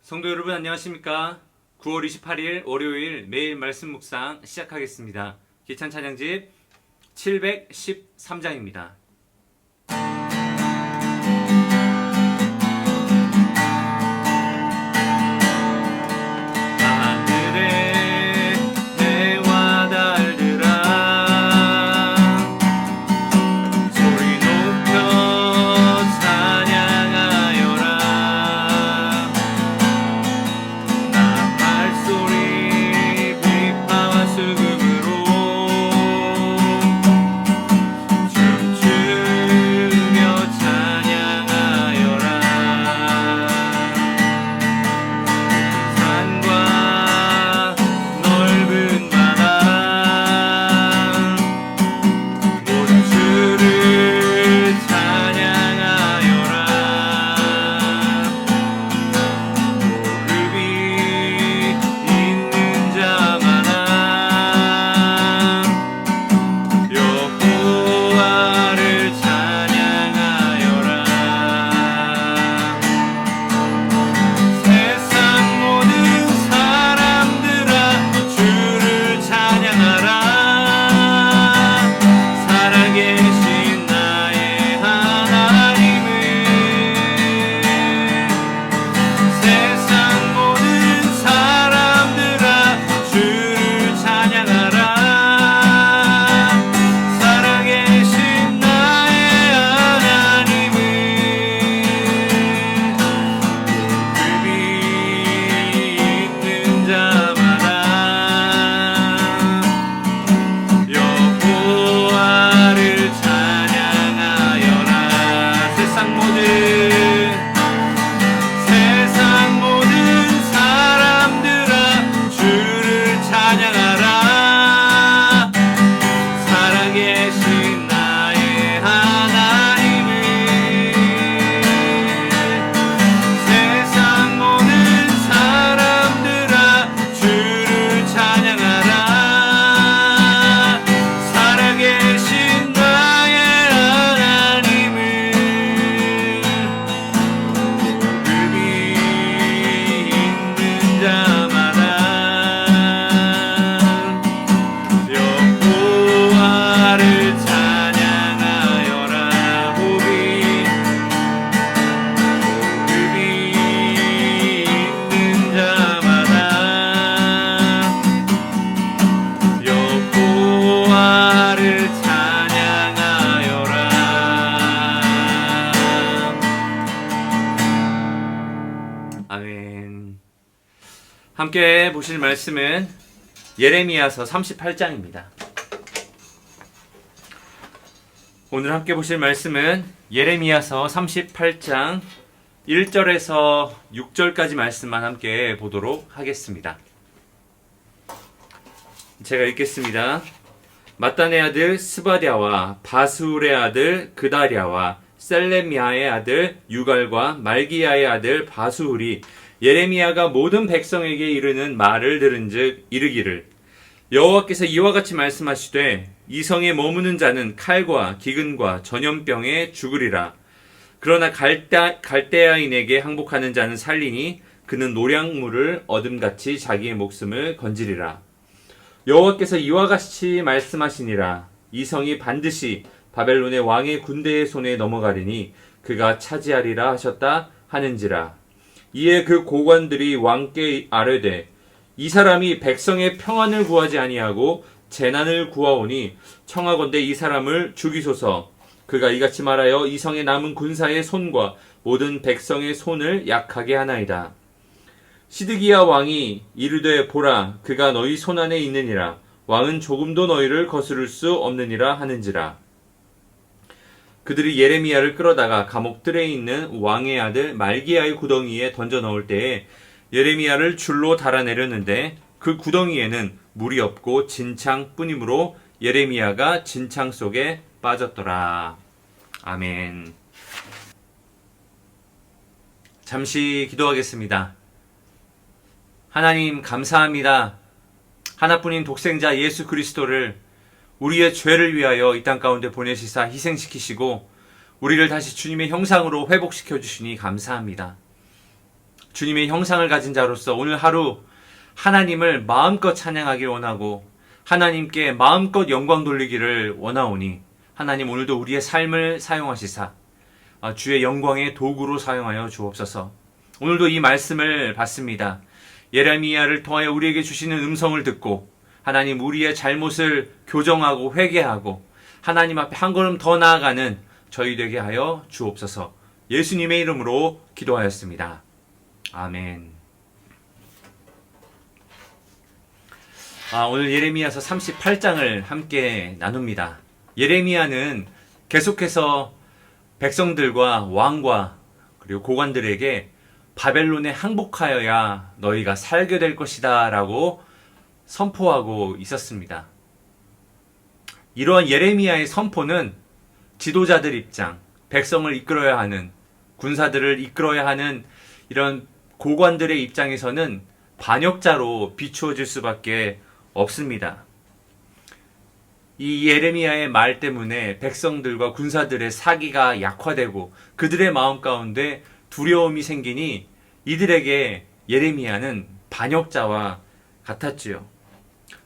성도 여러분 안녕하십니까? 9월 28일 월요일 매일 말씀 묵상 시작하겠습니다. 기찬 찬양집 713장입니다. 아멘. 함께 보실 말씀은 예레미야서 38장입니다. 오늘 함께 보실 말씀은 예레미야서 38장 1절에서 6절까지 말씀만 함께 보도록 하겠습니다. 제가 읽겠습니다. mattan의 아들 스바랴와 바수울의 아들 그다랴와 셀레미야의 아들 유갈과 말기야의 아들 바수울이 예레미야가 모든 백성에게 이르는 말을 들은즉 이르기를 여호와께서 이와 같이 말씀하시되 이 성에 머무는 자는 칼과 기근과 전염병에 죽으리라. 그러나 갈대아인에게 항복하는 자는 살리니 그는 노량물을 얻음같이 자기의 목숨을 건지리라. 여호와께서 이와 같이 말씀하시니라. 이 성이 반드시 바벨론의 왕의 군대의 손에 넘어가리니 그가 차지하리라 하셨다 하는지라. 이에 그 고관들이 왕께 아뢰되 이 사람이 백성의 평안을 구하지 아니하고 재난을 구하오니 청하건대 이 사람을 죽이소서. 그가 이같이 말하여 이 성에 남은 군사의 손과 모든 백성의 손을 약하게 하나이다. 시드기야 왕이 이르되 보라 그가 너희 손안에 있느니라. 왕은 조금도 너희를 거스를 수 없느니라 하는지라. 그들이 예레미야를 끌어다가 감옥들에 있는 왕의 아들 말기야의 구덩이에 던져 넣을 때에 예레미야를 줄로 달아내렸는데 그 구덩이에는 물이 없고 진창뿐이므로 예레미야가 진창 속에 빠졌더라. 아멘. 잠시 기도하겠습니다. 하나님 감사합니다. 하나뿐인 독생자 예수 그리스도를 우리의 죄를 위하여 이 땅 가운데 보내시사 희생시키시고 우리를 다시 주님의 형상으로 회복시켜 주시니 감사합니다. 주님의 형상을 가진 자로서 오늘 하루 하나님을 마음껏 찬양하길 원하고 하나님께 마음껏 영광 돌리기를 원하오니 하나님 오늘도 우리의 삶을 사용하시사 주의 영광의 도구로 사용하여 주옵소서. 오늘도 이 말씀을 받습니다. 예레미야를 통하여 우리에게 주시는 음성을 듣고 하나님 우리의 잘못을 교정하고 회개하고 하나님 앞에 한 걸음 더 나아가는 저희 되게 하여 주옵소서. 예수님의 이름으로 기도하였습니다. 아멘. 오늘 예레미야서 38장을 함께 나눕니다. 예레미야는 계속해서 백성들과 왕과 그리고 고관들에게 바벨론에 항복하여야 너희가 살게 될 것이다 라고 선포하고 있었습니다. 이러한 예레미야의 선포는 지도자들 입장, 백성을 이끌어야 하는, 군사들을 이끌어야 하는 이런 고관들의 입장에서는 반역자로 비추어질 수밖에 없습니다. 이 예레미야의 말 때문에 백성들과 군사들의 사기가 약화되고 그들의 마음 가운데 두려움이 생기니 이들에게 예레미야는 반역자와 같았지요.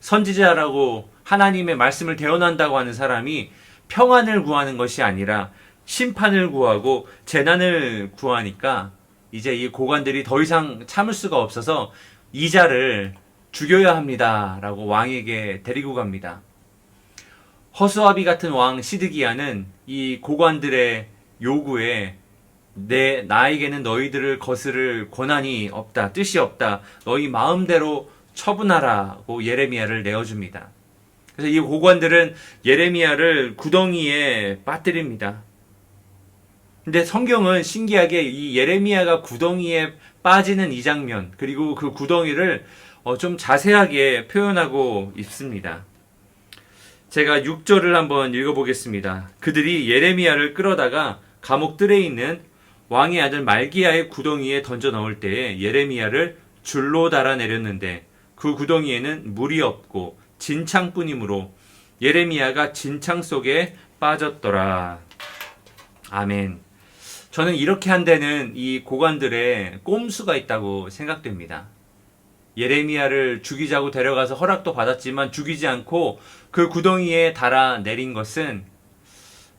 선지자라고 하나님의 말씀을 대언한다고 하는 사람이 평안을 구하는 것이 아니라 심판을 구하고 재난을 구하니까 이제 이 고관들이 더 이상 참을 수가 없어서 이자를 죽여야 합니다 라고 왕에게 데리고 갑니다. 허수아비 같은 왕 시드기야는 이 고관들의 요구에 나에게는 너희들을 거스를 권한이 없다, 뜻이 없다, 너희 마음대로 처분하라고 예레미야를 내어줍니다. 그래서 이 고관들은 예레미야를 구덩이에 빠뜨립니다. 근데 성경은 신기하게 이 예레미야가 구덩이에 빠지는 이 장면, 그리고 그 구덩이를 좀 자세하게 표현하고 있습니다. 제가 6절을 한번 읽어보겠습니다. 그들이 예레미야를 끌어다가 감옥 뜰에 있는 왕의 아들 말기야의 구덩이에 던져 넣을 때에 예레미야를 줄로 달아 내렸는데 그 구덩이에는 물이 없고 진창뿐이므로 예레미야가 진창 속에 빠졌더라. 아멘. 저는 이렇게 한 데는 이 고관들의 꼼수가 있다고 생각됩니다. 예레미야를 죽이자고 데려가서 허락도 받았지만 죽이지 않고 그 구덩이에 달아 내린 것은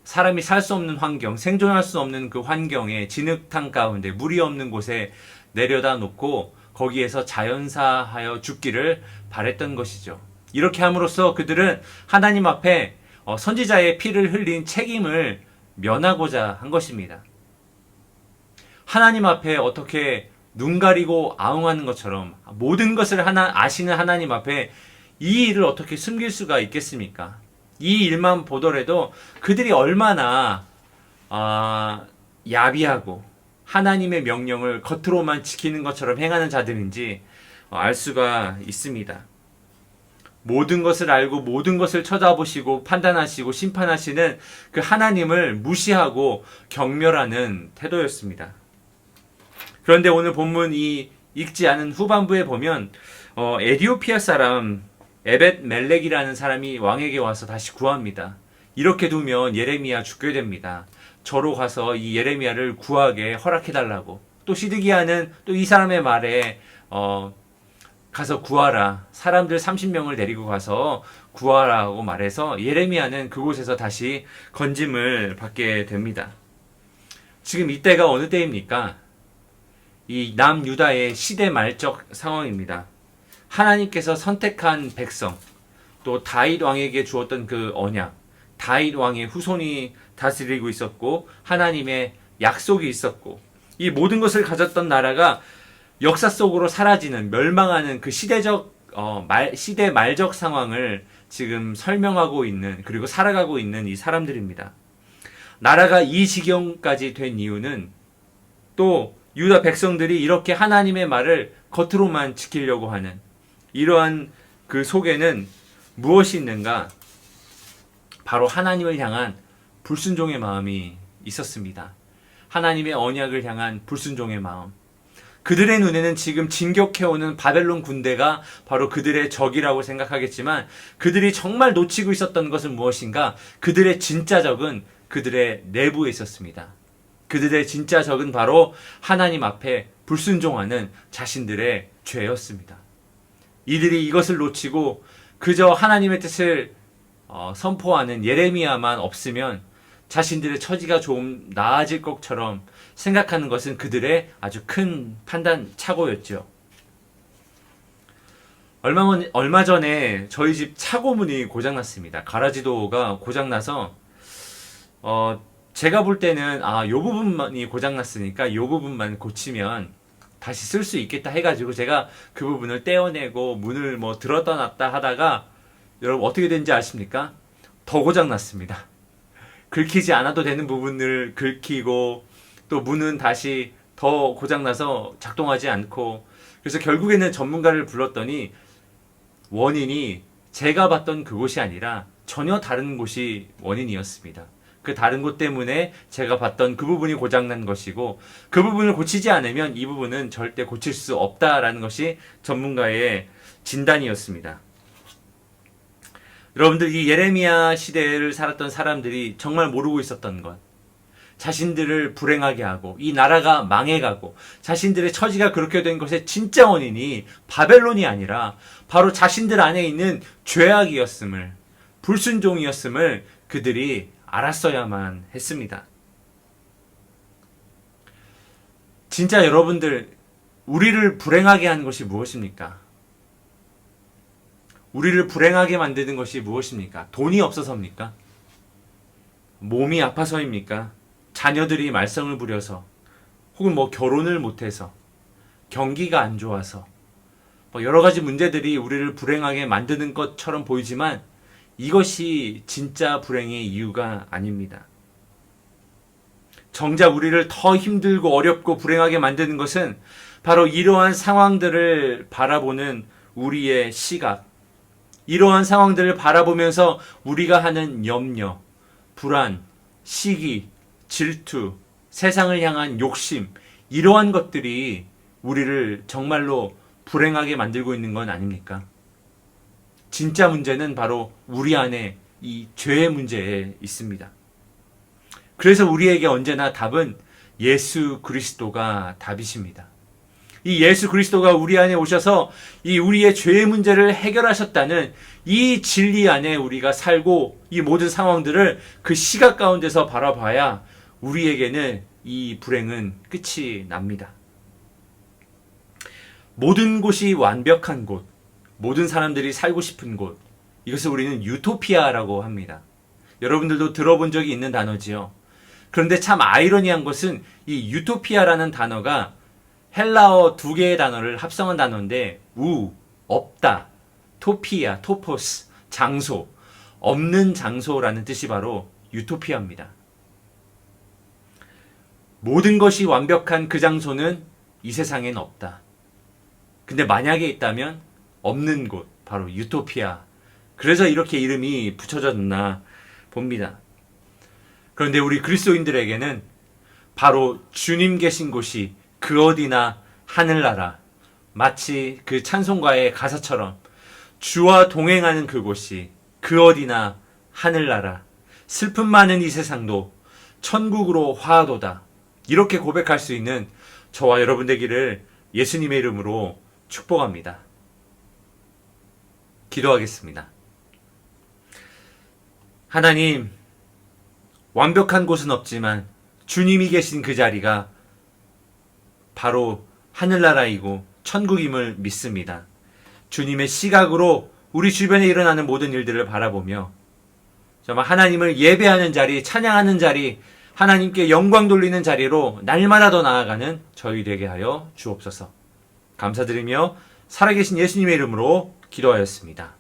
사람이 살 수 없는 환경, 생존할 수 없는 그 환경에 진흙탕 가운데 물이 없는 곳에 내려다 놓고 거기에서 자연사하여 죽기를 바랬던 것이죠. 이렇게 함으로써 그들은 하나님 앞에 선지자의 피를 흘린 책임을 면하고자 한 것입니다. 하나님 앞에 어떻게 눈 가리고 아웅하는 것처럼 모든 것을 아시는 하나님 앞에 이 일을 어떻게 숨길 수가 있겠습니까? 이 일만 보더라도 그들이 얼마나 야비하고 하나님의 명령을 겉으로만 지키는 것처럼 행하는 자들인지 알 수가 있습니다. 모든 것을 알고 모든 것을 쳐다보시고 판단하시고 심판하시는 그 하나님을 무시하고 경멸하는 태도였습니다. 그런데 오늘 본문 읽지 않은 후반부에 보면 에디오피아 사람 에벳 멜렉이라는 사람이 왕에게 와서 다시 구합니다. 이렇게 두면 예레미야 죽게 됩니다. 저로 가서 이 예레미야를 구하게 허락해달라고. 또 시드기야는 또 이 사람의 말에 가서 구하라. 사람들 30명을 데리고 가서 구하라고 말해서 예레미야는 그곳에서 다시 건짐을 받게 됩니다. 지금 이때가 어느 때입니까? 이 남유다의 시대 말적 상황입니다. 하나님께서 선택한 백성, 또 다윗 왕에게 주었던 그 언약, 다윗 왕의 후손이 다스리고 있었고 하나님의 약속이 있었고 이 모든 것을 가졌던 나라가 역사 속으로 사라지는, 멸망하는 그 시대 말적 상황을 지금 설명하고 있는, 그리고 살아가고 있는 이 사람들입니다. 나라가 이 지경까지 된 이유는 또 유다 백성들이 이렇게 하나님의 말을 겉으로만 지키려고 하는 이러한 그 속에는 무엇이 있는가? 바로 하나님을 향한 불순종의 마음이 있었습니다. 하나님의 언약을 향한 불순종의 마음. 그들의 눈에는 지금 진격해오는 바벨론 군대가 바로 그들의 적이라고 생각하겠지만 그들이 정말 놓치고 있었던 것은 무엇인가? 그들의 진짜 적은 그들의 내부에 있었습니다. 그들의 진짜 적은 바로 하나님 앞에 불순종하는 자신들의 죄였습니다. 이들이 이것을 놓치고 그저 하나님의 뜻을 선포하는 예레미야만 없으면 자신들의 처지가 좀 나아질 것처럼 생각하는 것은 그들의 아주 큰 판단 착오였죠. 얼마 전에 저희 집 차고문이 고장났습니다. 가라지도가 고장나서 제가 볼 때는 요 부분만이 고장났으니까 요 부분만 고치면 다시 쓸 수 있겠다 해가지고 제가 그 부분을 떼어내고 문을 들었다 놨다 하다가 여러분 어떻게 된지 아십니까? 더 고장났습니다. 긁히지 않아도 되는 부분을 긁히고 또 문은 다시 더 고장나서 작동하지 않고, 그래서 결국에는 전문가를 불렀더니 원인이 제가 봤던 그곳이 아니라 전혀 다른 곳이 원인이었습니다. 그 다른 곳 때문에 제가 봤던 그 부분이 고장난 것이고, 그 부분을 고치지 않으면 이 부분은 절대 고칠 수 없다라는 것이 전문가의 진단이었습니다. 여러분들, 이 예레미야 시대를 살았던 사람들이 정말 모르고 있었던 것, 자신들을 불행하게 하고 이 나라가 망해가고 자신들의 처지가 그렇게 된 것의 진짜 원인이 바벨론이 아니라 바로 자신들 안에 있는 죄악이었음을, 불순종이었음을 그들이 알았어야만 했습니다. 진짜 여러분들, 우리를 불행하게 하는 것이 무엇입니까? 우리를 불행하게 만드는 것이 무엇입니까? 돈이 없어서입니까? 몸이 아파서입니까? 자녀들이 말썽을 부려서, 혹은 결혼을 못해서, 경기가 안 좋아서, 여러 가지 문제들이 우리를 불행하게 만드는 것처럼 보이지만 이것이 진짜 불행의 이유가 아닙니다. 정작 우리를 더 힘들고 어렵고 불행하게 만드는 것은 바로 이러한 상황들을 바라보는 우리의 시각, 이러한 상황들을 바라보면서 우리가 하는 염려, 불안, 시기, 질투, 세상을 향한 욕심, 이러한 것들이 우리를 정말로 불행하게 만들고 있는 건 아닙니까? 진짜 문제는 바로 우리 안에 이 죄의 문제에 있습니다. 그래서 우리에게 언제나 답은 예수 그리스도가 답이십니다. 이 예수 그리스도가 우리 안에 오셔서 이 우리의 죄의 문제를 해결하셨다는 이 진리 안에 우리가 살고 이 모든 상황들을 그 시각 가운데서 바라봐야 우리에게는 이 불행은 끝이 납니다. 모든 곳이 완벽한 곳, 모든 사람들이 살고 싶은 곳, 이것을 우리는 유토피아라고 합니다. 여러분들도 들어본 적이 있는 단어지요. 그런데 참 아이러니한 것은 이 유토피아라는 단어가 헬라어 두 개의 단어를 합성한 단어인데, 없다, 토피아, 토포스, 장소, 없는 장소라는 뜻이 바로 유토피아입니다. 모든 것이 완벽한 그 장소는 이 세상엔 없다. 근데 만약에 있다면 없는 곳, 바로 유토피아. 그래서 이렇게 이름이 붙여졌나 봅니다. 그런데 우리 그리스도인들에게는 바로 주님 계신 곳이 그 어디나 하늘나라, 마치 그 찬송가의 가사처럼 주와 동행하는 그곳이 그 어디나 하늘나라, 슬픔 많은 이 세상도 천국으로 화하도다, 이렇게 고백할 수 있는 저와 여러분 되기를 예수님의 이름으로 축복합니다. 기도하겠습니다. 하나님, 완벽한 곳은 없지만 주님이 계신 그 자리가 바로 하늘나라이고 천국임을 믿습니다. 주님의 시각으로 우리 주변에 일어나는 모든 일들을 바라보며 정말 하나님을 예배하는 자리, 찬양하는 자리, 하나님께 영광 돌리는 자리로 날마다 더 나아가는 저희 되게 하여 주옵소서. 감사드리며 살아계신 예수님의 이름으로 기도하였습니다.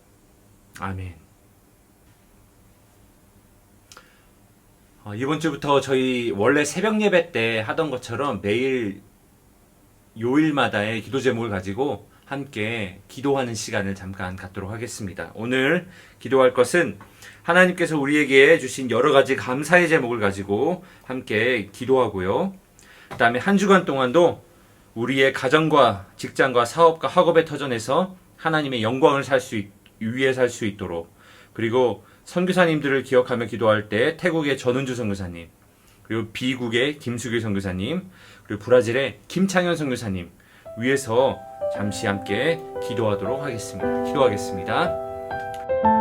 아멘. 이번 주부터 저희 원래 새벽 예배 때 하던 것처럼 매일 요일마다의 기도 제목을 가지고 함께 기도하는 시간을 잠깐 갖도록 하겠습니다. 오늘 기도할 것은 하나님께서 우리에게 주신 여러 가지 감사의 제목을 가지고 함께 기도하고요. 그 다음에 한 주간 동안도 우리의 가정과 직장과 사업과 학업의 터전에서 하나님의 영광을 위해 살 수 있도록, 그리고 선교사님들을 기억하며 기도할 때 태국의 전은주 선교사님, 그리고 비국의 김수길 선교사님, 그리고 브라질의 김창현 선교사님 위해서 잠시 함께 기도하도록 하겠습니다. 기도하겠습니다.